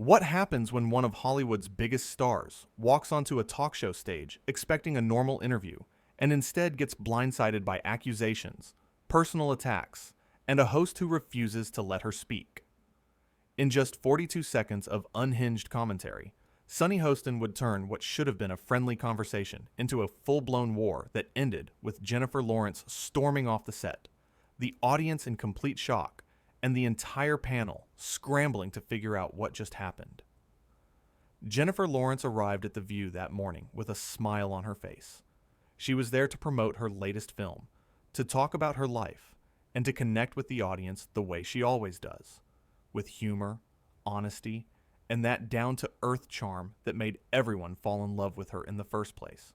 What happens when one of Hollywood's biggest stars walks onto a talk show stage expecting a normal interview and instead gets blindsided by accusations, personal attacks, and a host who refuses to let her speak? In just 42 seconds of unhinged commentary, Sunny Hostin would turn what should have been a friendly conversation into a full-blown war that ended with Jennifer Lawrence storming off the set, the audience in complete shock, and the entire panel scrambling to figure out what just happened. Jennifer Lawrence arrived at The View that morning with a smile on her face. She was there to promote her latest film, to talk about her life, and to connect with the audience the way she always does, with humor, honesty, and that down-to-earth charm that made everyone fall in love with her in the first place.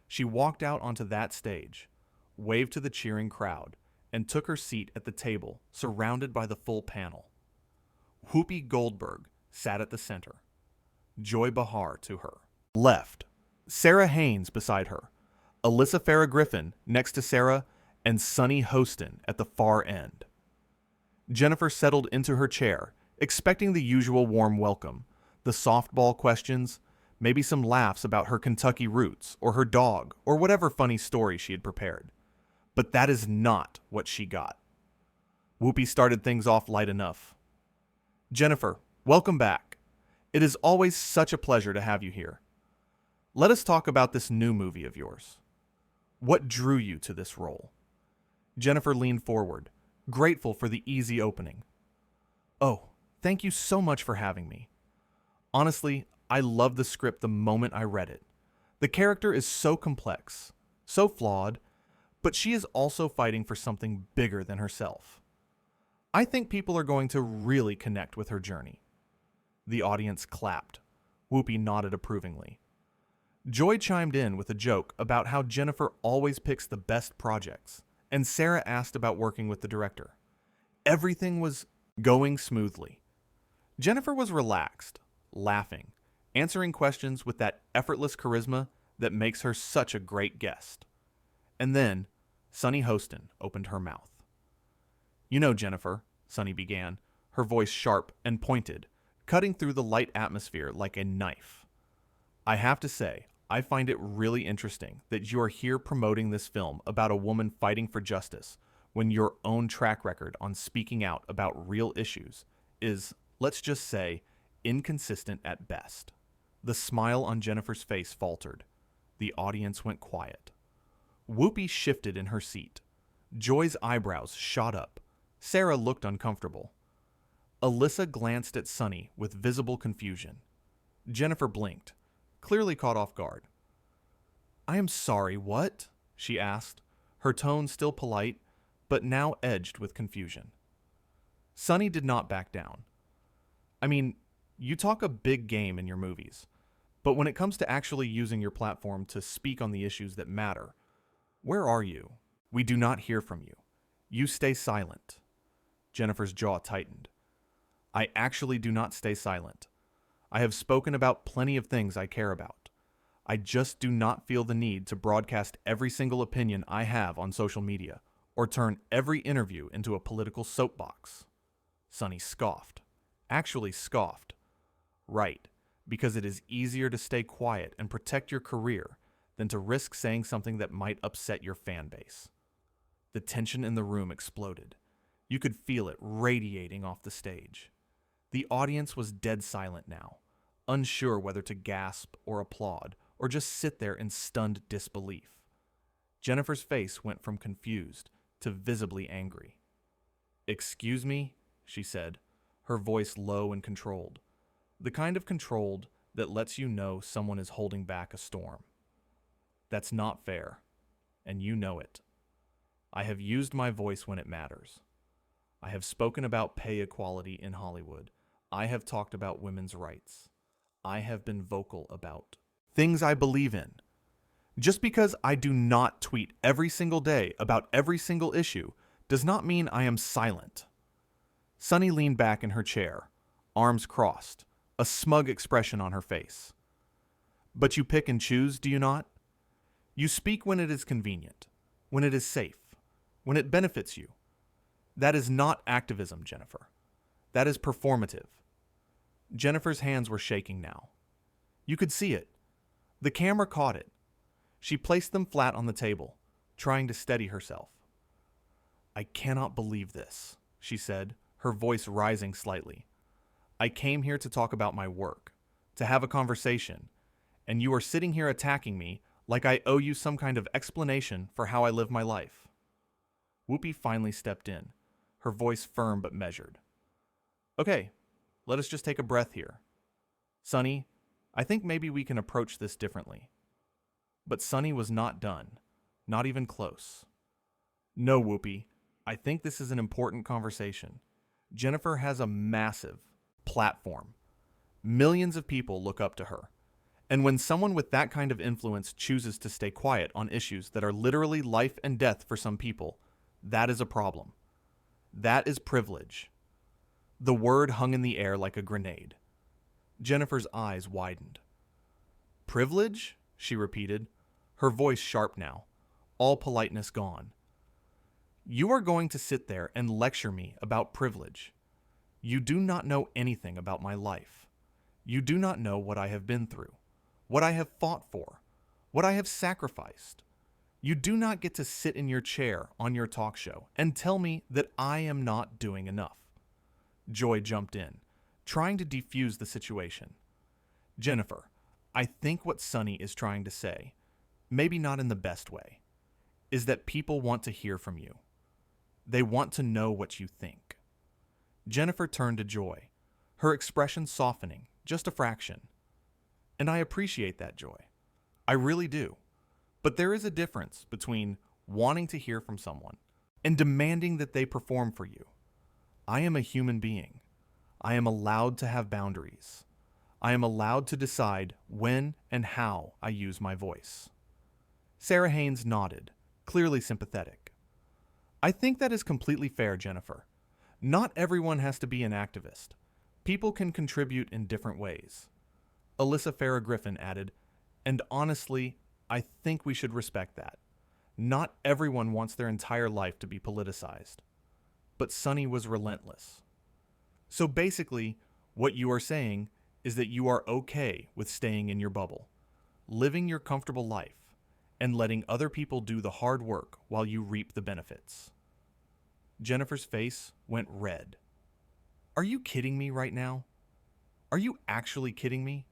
She walked out onto that stage, waved to the cheering crowd, and took her seat at the table, surrounded by the full panel. Whoopi Goldberg sat at the center, Joy Behar to her left, Sarah Haynes beside her, Alyssa Farah Griffin next to Sarah, and Sunny Hostin at the far end. Jennifer settled into her chair, expecting the usual warm welcome, the softball questions, maybe some laughs about her Kentucky roots or her dog or whatever funny story she had prepared. But that is not what she got. Whoopi started things off light enough. Jennifer, welcome back. It is always such a pleasure to have you here. Let us talk about this new movie of yours. What drew you to this role? Jennifer leaned forward, grateful for the easy opening. Oh, thank you so much for having me. Honestly, I loved the script the moment I read it. The character is so complex, so flawed, but she is also fighting for something bigger than herself. I think people are going to really connect with her journey. The audience clapped. Whoopi nodded approvingly. Joy chimed in with a joke about how Jennifer always picks the best projects, and Sarah asked about working with the director. Everything was going smoothly. Jennifer was relaxed, laughing, answering questions with that effortless charisma that makes her such a great guest. And then, Sunny Hostin opened her mouth. You know, Jennifer, Sunny began, her voice sharp and pointed, cutting through the light atmosphere like a knife. I have to say, I find it really interesting that you are here promoting this film about a woman fighting for justice when your own track record on speaking out about real issues is, let's just say, inconsistent at best. The smile on Jennifer's face faltered. The audience went quiet. Whoopi shifted in her seat. Joy's eyebrows shot up. Sarah looked uncomfortable. Alyssa glanced at Sunny with visible confusion. Jennifer blinked, clearly caught off guard. I am sorry, what? She asked, her tone still polite, but now edged with confusion. Sunny did not back down. I mean, you talk a big game in your movies, but when it comes to actually using your platform to speak on the issues that matter, where are you? We do not hear from you. You stay silent. Jennifer's jaw tightened. I actually do not stay silent. I have spoken about plenty of things I care about. I just do not feel the need to broadcast every single opinion I have on social media or turn every interview into a political soapbox. Sunny scoffed. Actually scoffed. Right, because it is easier to stay quiet and protect your career than to risk saying something that might upset your fan base. The tension in the room exploded. You could feel it radiating off the stage. The audience was dead silent now, unsure whether to gasp or applaud or just sit there in stunned disbelief. Jennifer's face went from confused to visibly angry. Excuse me, she said, her voice low and controlled, the kind of controlled that lets you know someone is holding back a storm. That's not fair, and you know it. I have used my voice when it matters. I have spoken about pay equality in Hollywood. I have talked about women's rights. I have been vocal about things I believe in. Just because I do not tweet every single day about every single issue does not mean I am silent. Sunny leaned back in her chair, arms crossed, a smug expression on her face. But you pick and choose, do you not? You speak when it is convenient, when it is safe, when it benefits you. That is not activism, Jennifer. That is performative. Jennifer's hands were shaking now. You could see it. The camera caught it. She placed them flat on the table, trying to steady herself. I cannot believe this, she said, her voice rising slightly. I came here to talk about my work, to have a conversation, and you are sitting here attacking me like I owe you some kind of explanation for how I live my life. Whoopi finally stepped in, her voice firm but measured. Okay, let us just take a breath here. Sunny, I think maybe we can approach this differently. But Sunny was not done, not even close. No, Whoopi, I think this is an important conversation. Jennifer has a massive platform. Millions of people look up to her. And when someone with that kind of influence chooses to stay quiet on issues that are literally life and death for some people, that is a problem. That is privilege. The word hung in the air like a grenade. Jennifer's eyes widened. Privilege? She repeated, her voice sharp now, all politeness gone. You are going to sit there and lecture me about privilege. You do not know anything about my life. You do not know what I have been through, what I have fought for, what I have sacrificed. You do not get to sit in your chair on your talk show and tell me that I am not doing enough. Joy jumped in, trying to defuse the situation. Jennifer, I think what Sunny is trying to say, maybe not in the best way, is that people want to hear from you. They want to know what you think. Jennifer turned to Joy, her expression softening just a fraction. And I appreciate that, Joy. I really do. But there is a difference between wanting to hear from someone and demanding that they perform for you. I am a human being. I am allowed to have boundaries. I am allowed to decide when and how I use my voice. Sarah Haynes nodded, clearly sympathetic. I think that is completely fair, Jennifer. Not everyone has to be an activist. People can contribute in different ways. Alyssa Farrah Griffin added, and honestly, I think we should respect that. Not everyone wants their entire life to be politicized. But Sunny was relentless. So basically, what you are saying is that you are okay with staying in your bubble, living your comfortable life, and letting other people do the hard work while you reap the benefits. Jennifer's face went red. Are you kidding me right now? Are you actually kidding me?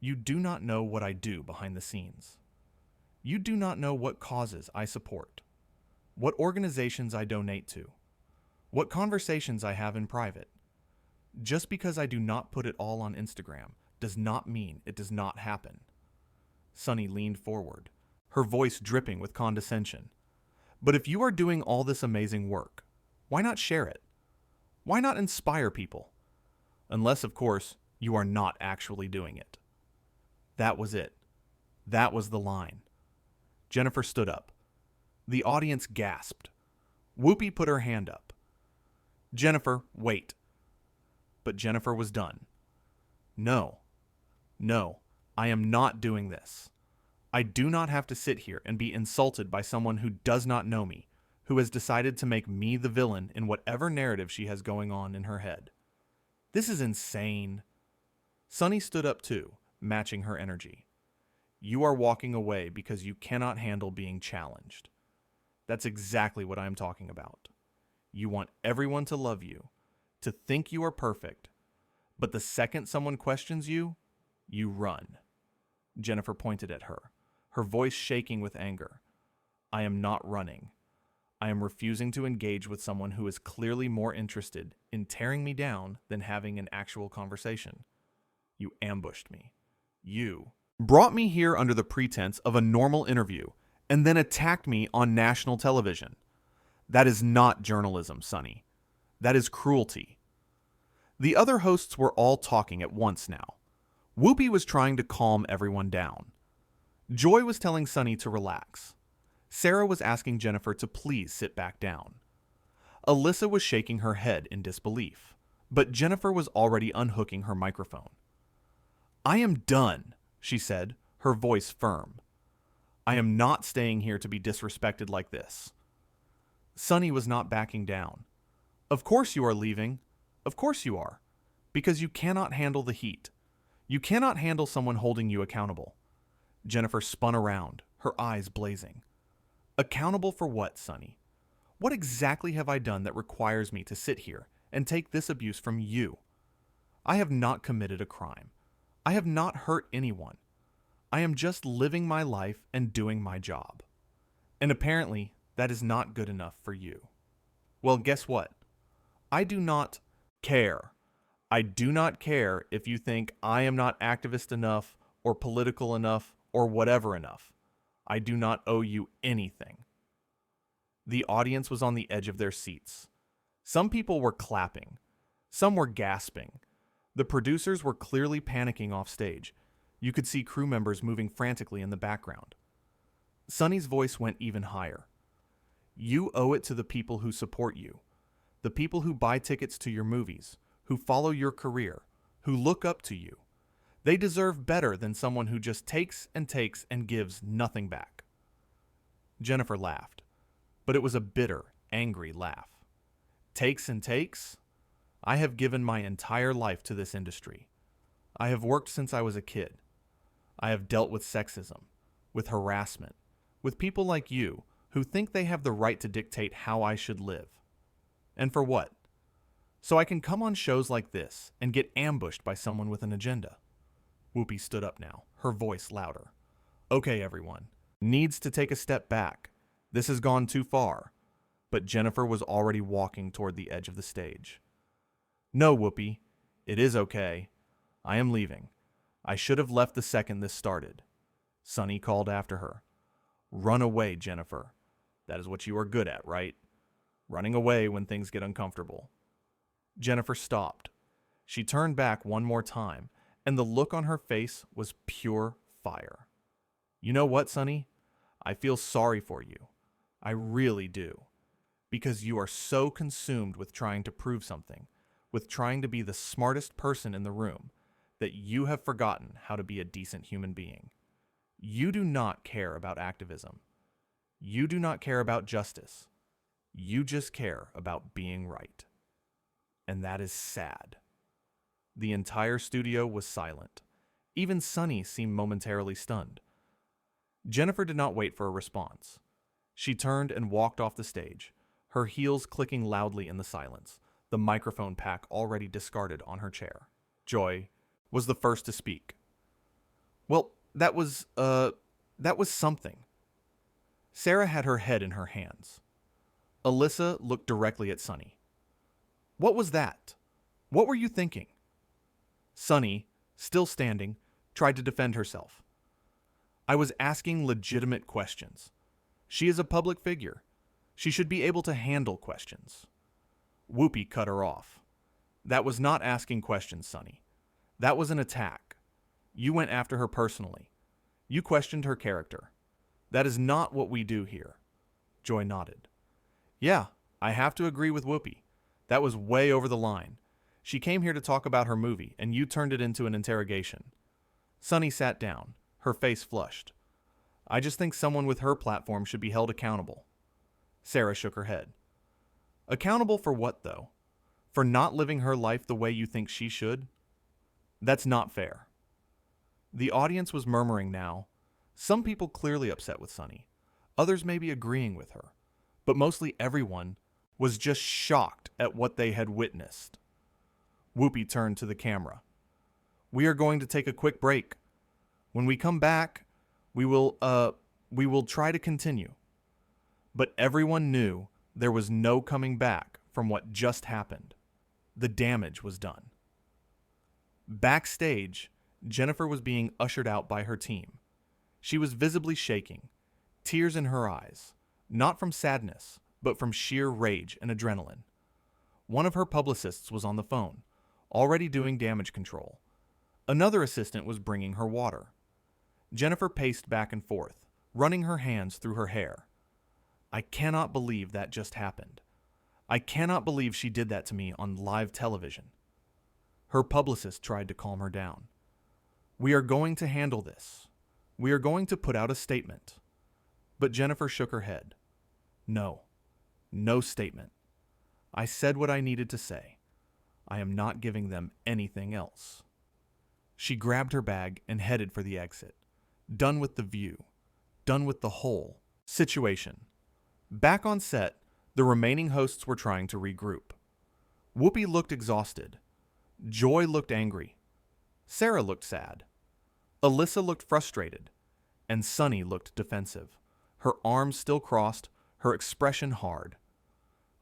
You do not know what I do behind the scenes. You do not know what causes I support, what organizations I donate to, what conversations I have in private. Just because I do not put it all on Instagram does not mean it does not happen. Sunny leaned forward, her voice dripping with condescension. But if you are doing all this amazing work, why not share it? Why not inspire people? Unless, of course, you are not actually doing it. That was it. That was the line. Jennifer stood up. The audience gasped. Whoopi put her hand up. Jennifer, wait. But Jennifer was done. No, I am not doing this. I do not have to sit here and be insulted by someone who does not know me, who has decided to make me the villain in whatever narrative she has going on in her head. This is insane. Sunny stood up too, matching her energy. You are walking away because you cannot handle being challenged. That's exactly what I am talking about. You want everyone to love you, to think you are perfect, but the second someone questions you, you run. Jennifer pointed at her, her voice shaking with anger. I am not running. I am refusing to engage with someone who is clearly more interested in tearing me down than having an actual conversation. You ambushed me. You brought me here under the pretense of a normal interview and then attacked me on national television. That is not journalism, Sunny. That is cruelty. The other hosts were all talking at once now. Whoopi was trying to calm everyone down. Joy was telling Sunny to relax. Sarah was asking Jennifer to please sit back down. Alyssa was shaking her head in disbelief, but Jennifer was already unhooking her microphone. I am done, she said, her voice firm. I am not staying here to be disrespected like this. Sunny was not backing down. Of course you are leaving. Of course you are. Because you cannot handle the heat. You cannot handle someone holding you accountable. Jennifer spun around, her eyes blazing. Accountable for what, Sonny? What exactly have I done that requires me to sit here and take this abuse from you? I have not committed a crime. I have not hurt anyone. I am just living my life and doing my job. And apparently, that is not good enough for you. Well, guess what? I do not care. I do not care if you think I am not activist enough or political enough or whatever enough. I do not owe you anything. The audience was on the edge of their seats. Some people were clapping. Some were gasping. The producers were clearly panicking off stage. You could see crew members moving frantically in the background. Sonny's voice went even higher. You owe it to the people who support you, the people who buy tickets to your movies, who follow your career, who look up to you. They deserve better than someone who just takes and gives nothing back. Jennifer laughed, but it was a bitter, angry laugh. Takes and takes? I have given my entire life to this industry. I have worked since I was a kid. I have dealt with sexism, with harassment, with people like you who think they have the right to dictate how I should live. And for what? So I can come on shows like this and get ambushed by someone with an agenda. Whoopi stood up now, her voice louder. Okay, everyone. Needs to take a step back. This has gone too far. But Jennifer was already walking toward the edge of the stage. No, Whoopi. It is okay. I am leaving. I should have left the second this started. Sonny called after her. Run away, Jennifer. That is what you are good at, right? Running away when things get uncomfortable. Jennifer stopped. She turned back one more time, and the look on her face was pure fire. You know what, Sonny? I feel sorry for you. I really do. Because you are so consumed with trying to prove something, with trying to be the smartest person in the room, that you have forgotten how to be a decent human being. You do not care about activism. You do not care about justice. You just care about being right. And that is sad. The entire studio was silent. Even Sonny seemed momentarily stunned. Jennifer did not wait for a response. She turned and walked off the stage, her heels clicking loudly in the silence, the microphone pack already discarded on her chair. Joy was the first to speak. Well, that was something. Sarah had her head in her hands. Alyssa looked directly at Sonny. What was that? What were you thinking? Sonny, still standing, tried to defend herself. I was asking legitimate questions. She is a public figure. She should be able to handle questions. Whoopi cut her off. That was not asking questions, Sonny. That was an attack. You went after her personally. You questioned her character. That is not what we do here. Joy nodded. Yeah, I have to agree with Whoopi. That was way over the line. She came here to talk about her movie, and you turned it into an interrogation. Sonny sat down, her face flushed. I just think someone with her platform should be held accountable. Sarah shook her head. Accountable for what, though? For not living her life the way you think she should? That's not fair. The audience was murmuring now. Some people clearly upset with Sonny. Others maybe agreeing with her. But mostly everyone was just shocked at what they had witnessed. Whoopi turned to the camera. We are going to take a quick break. When we come back, we will try to continue. But everyone knew there was no coming back from what just happened. The damage was done. Backstage, Jennifer was being ushered out by her team. She was visibly shaking, tears in her eyes, not from sadness, but from sheer rage and adrenaline. One of her publicists was on the phone, already doing damage control. Another assistant was bringing her water. Jennifer paced back and forth, running her hands through her hair. I cannot believe that just happened. I cannot believe she did that to me on live television. Her publicist tried to calm her down. We are going to handle this. We are going to put out a statement. But Jennifer shook her head. No statement. I said what I needed to say. I am not giving them anything else. She grabbed her bag and headed for the exit. Done with the view. Done with the whole situation. Back on set, the remaining hosts were trying to regroup. Whoopi looked exhausted. Joy looked angry. Sarah looked sad. Alyssa looked frustrated. And Sunny looked defensive. Her arms still crossed, her expression hard.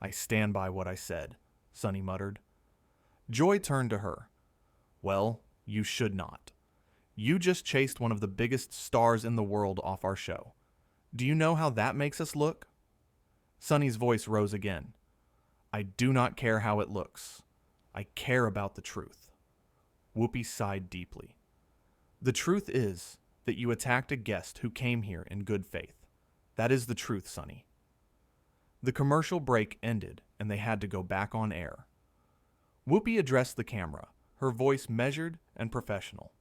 I stand by what I said, Sunny muttered. Joy turned to her. Well, you should not. You just chased one of the biggest stars in the world off our show. Do you know how that makes us look? Sunny's voice rose again. I do not care how it looks. I care about the truth. Whoopi sighed deeply. The truth is that you attacked a guest who came here in good faith. That is the truth, Sunny. The commercial break ended and they had to go back on air. Whoopi addressed the camera, her voice measured and professional.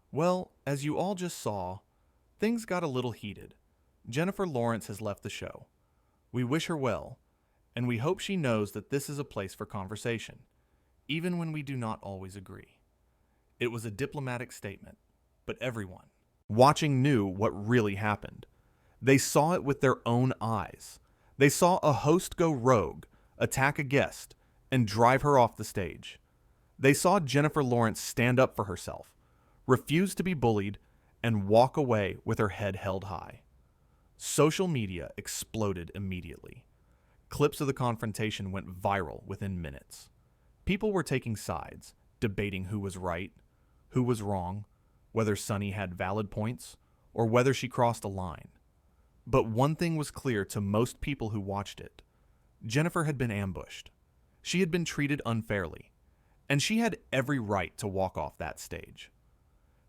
Well, as you all just saw, things got a little heated. Jennifer Lawrence has left the show. We wish her well, and we hope she knows that this is a place for conversation, even when we do not always agree. It was a diplomatic statement, but everyone watching knew what really happened. They saw it with their own eyes. They saw a host go rogue, attack a guest, and drive her off the stage. They saw Jennifer Lawrence stand up for herself, refuse to be bullied, and walk away with her head held high. Social media exploded immediately. Clips of the confrontation went viral within minutes. People were taking sides, debating who was right, who was wrong, whether Sunny had valid points, or whether she crossed a line. But one thing was clear to most people who watched it. Jennifer had been ambushed. She had been treated unfairly, and she had every right to walk off that stage.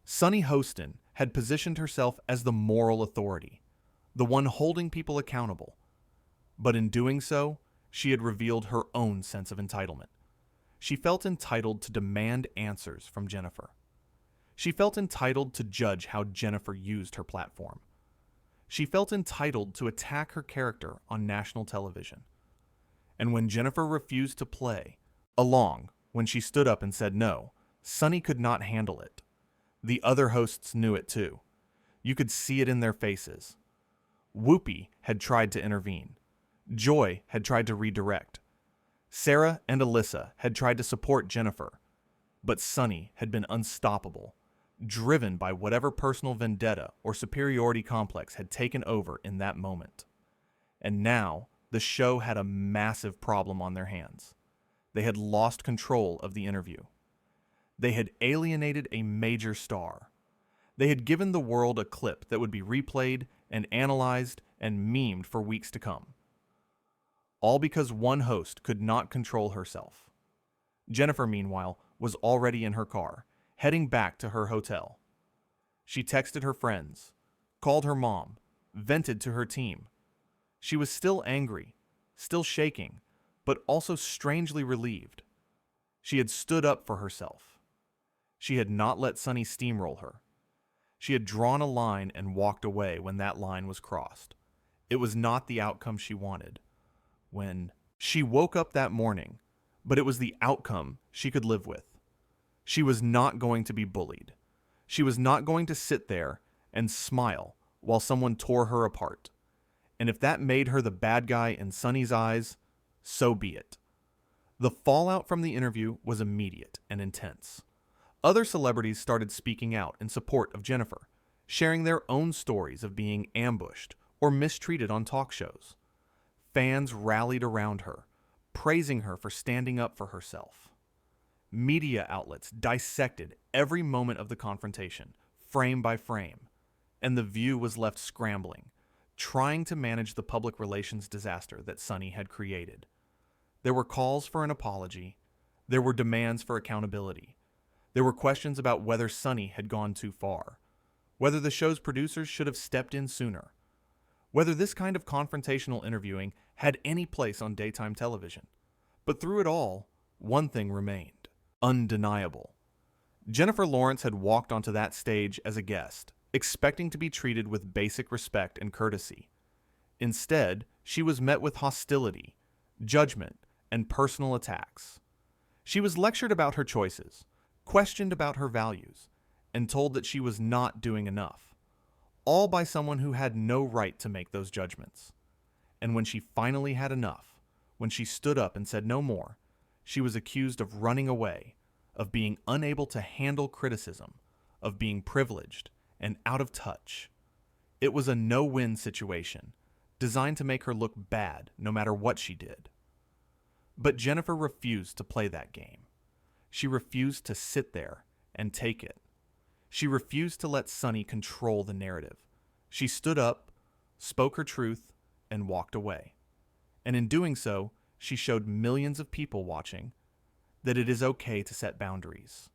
Sunny Hostin had positioned herself as the moral authority, the one holding people accountable. But in doing so, she had revealed her own sense of entitlement. She felt entitled to demand answers from Jennifer. She felt entitled to judge how Jennifer used her platform. She felt entitled to attack her character on national television. And when Jennifer refused to play along, when she stood up and said no, Sunny could not handle it. The other hosts knew it too. You could see it in their faces. Whoopi had tried to intervene. Joy had tried to redirect. Sarah and Alyssa had tried to support Jennifer. But Sunny had been unstoppable, driven by whatever personal vendetta or superiority complex had taken over in that moment. And now, the show had a massive problem on their hands. They had lost control of the interview. They had alienated a major star. They had given the world a clip that would be replayed and analyzed and memed for weeks to come. All because one host could not control herself. Jennifer, meanwhile, was already in her car, heading back to her hotel. She texted her friends, called her mom, vented to her team. She was still angry, still shaking, but also strangely relieved. She had stood up for herself. She had not let Sunny steamroll her. She had drawn a line and walked away when that line was crossed. It was not the outcome she wanted. When she woke up that morning, but it was the outcome she could live with. She was not going to be bullied. She was not going to sit there and smile while someone tore her apart. And if that made her the bad guy in Sunny's eyes, so be it. The fallout from the interview was immediate and intense. Other celebrities started speaking out in support of Jennifer, sharing their own stories of being ambushed or mistreated on talk shows. Fans rallied around her, praising her for standing up for herself. Media outlets dissected every moment of the confrontation, frame by frame, and The View was left scrambling, trying to manage the public relations disaster that Sunny had created. There were calls for an apology. There were demands for accountability. There were questions about whether Sunny had gone too far, whether the show's producers should have stepped in sooner, whether this kind of confrontational interviewing had any place on daytime television. But through it all, one thing remained, undeniable. Jennifer Lawrence had walked onto that stage as a guest, expecting to be treated with basic respect and courtesy. Instead, she was met with hostility, judgment, and personal attacks. She was lectured about her choices, questioned about her values, and told that she was not doing enough, all by someone who had no right to make those judgments. And when she finally had enough, when she stood up and said no more, she was accused of running away, of being unable to handle criticism, of being privileged and out of touch. It was a no-win situation, designed to make her look bad no matter what she did. But Jennifer refused to play that game. She refused to sit there and take it. She refused to let Sonny control the narrative. She stood up, spoke her truth, and walked away. And in doing so, she showed millions of people watching that it is okay to set boundaries.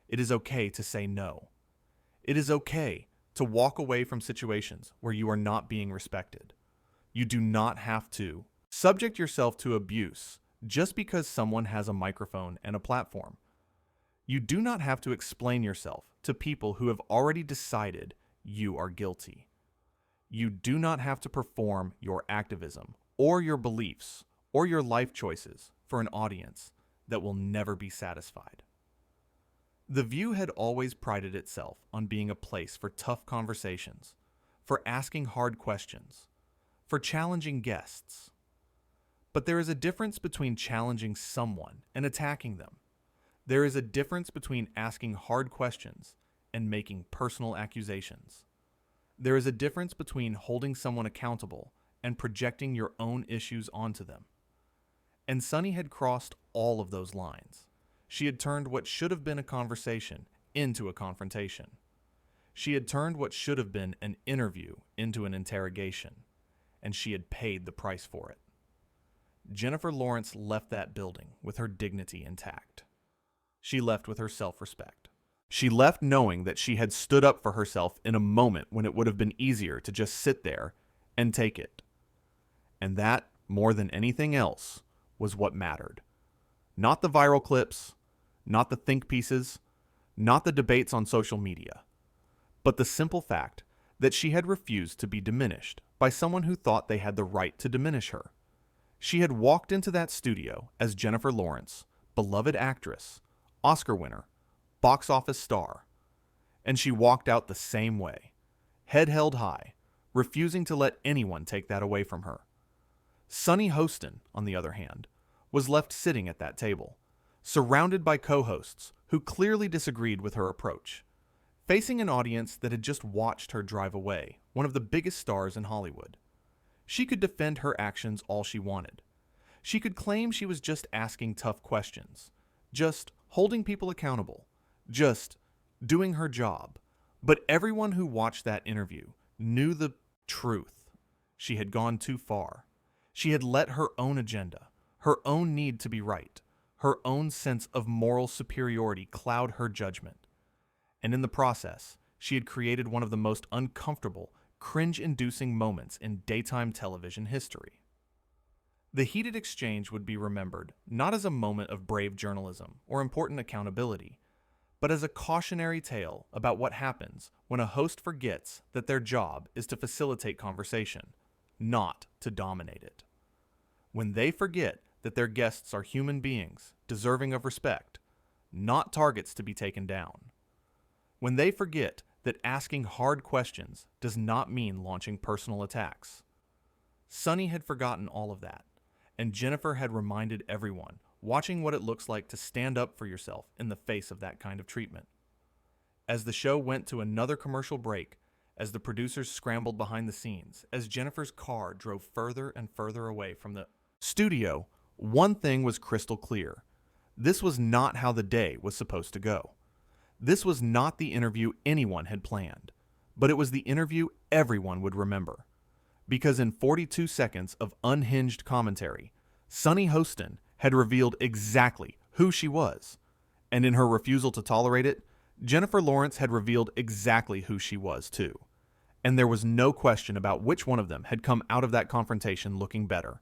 It is okay to say no. It is okay to walk away from situations where you are not being respected. You do not have to subject yourself to abuse just because someone has a microphone and a platform. You do not have to explain yourself to people who have already decided you are guilty. You do not have to perform your activism or your beliefs or your life choices for an audience that will never be satisfied. The View had always prided itself on being a place for tough conversations, for asking hard questions, for challenging guests. But there is a difference between challenging someone and attacking them. There is a difference between asking hard questions and making personal accusations. There is a difference between holding someone accountable and projecting your own issues onto them. And Sonny had crossed all of those lines. She had turned what should have been a conversation into a confrontation. She had turned what should have been an interview into an interrogation, and she had paid the price for it. Jennifer Lawrence left that building with her dignity intact. She left with her self-respect. She left knowing that she had stood up for herself in a moment when it would have been easier to just sit there and take it. And that, more than anything else, was what mattered. Not the viral clips, not the think pieces, not the debates on social media, but the simple fact that she had refused to be diminished by someone who thought they had the right to diminish her. She had walked into that studio as Jennifer Lawrence, beloved actress, Oscar winner, box office star, and she walked out the same way, head held high, refusing to let anyone take that away from her. Sonny Hostin, on the other hand, was left sitting at that table, surrounded by co-hosts who clearly disagreed with her approach, facing an audience that had just watched her drive away one of the biggest stars in Hollywood. She could defend her actions all she wanted. She could claim she was just asking tough questions, just holding people accountable, just doing her job. But everyone who watched that interview knew the truth. She had gone too far. She had let her own agenda, her own need to be right, her own sense of moral superiority cloud her judgment. And in the process, she had created one of the most uncomfortable, cringe-inducing moments in daytime television history. The heated exchange would be remembered not as a moment of brave journalism or important accountability, but as a cautionary tale about what happens when a host forgets that their job is to facilitate conversation, not to dominate it. When they forget that their guests are human beings deserving of respect, not targets to be taken down. When they forget that asking hard questions does not mean launching personal attacks. Sonny had forgotten all of that, and Jennifer had reminded everyone watching what it looks like to stand up for yourself in the face of that kind of treatment. As the show went to another commercial break, as the producers scrambled behind the scenes, as Jennifer's car drove further and further away from the studio, one thing was crystal clear. This was not how the day was supposed to go. This was not the interview anyone had planned, but it was the interview everyone would remember. Because in 42 seconds of unhinged commentary, Sonny Hostin had revealed exactly who she was. And in her refusal to tolerate it, Jennifer Lawrence had revealed exactly who she was too. And there was no question about which one of them had come out of that confrontation looking better.